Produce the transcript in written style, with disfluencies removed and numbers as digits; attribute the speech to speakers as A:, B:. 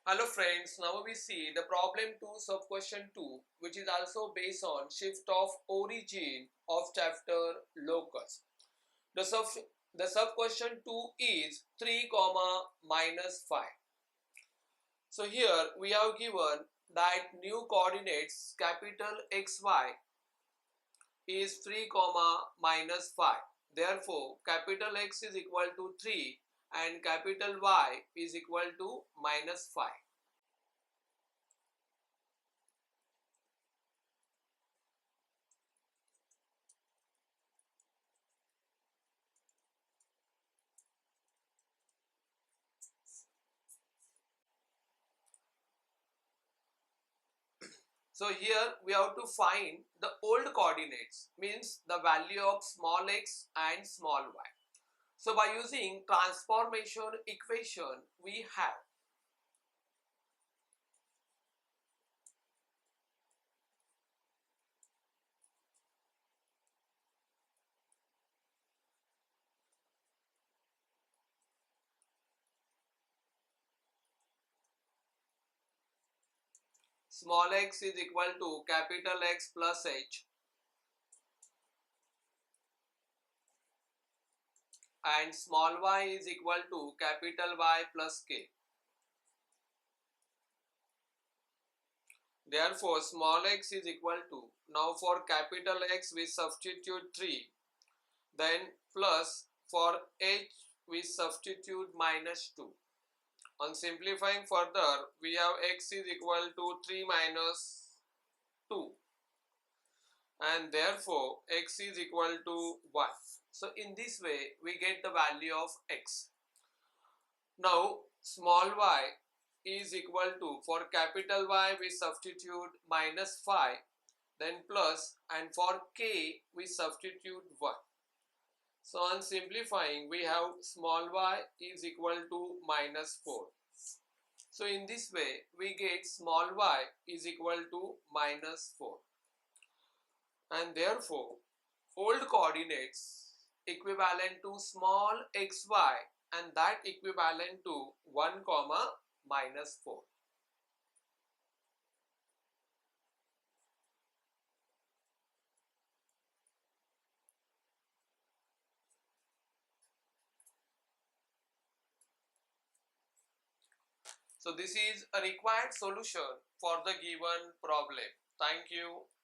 A: Hello friends, now we see the problem 2 sub question 2, which is also based on shift of origin of chapter Locus. The sub question 2 is 3 comma minus 5. So here we have given that new coordinates capital XY is 3 comma minus 5. Therefore capital X is equal to 3 and capital Y is equal to minus 5. So here we have to find the old coordinates, means the value of small x and small y. So by using transformation equation we have small x is equal to capital X plus h and small y is equal to capital Y plus k. Therefore small x is equal to, now for capital X we substitute 3, then plus for h we substitute minus 2. On simplifying further, we have x is equal to 3 minus 2 and therefore x is equal to 1. So in this way we get the value of x. Now small y is equal to, for capital Y we substitute minus 5, then plus, and for k we substitute 1. So on simplifying we have small y is equal to minus 4. So in this way we get small y is equal to minus 4 and therefore old coordinates equivalent to small xy and that equivalent to 1 comma minus 4. So this is a required solution for the given problem. Thank you.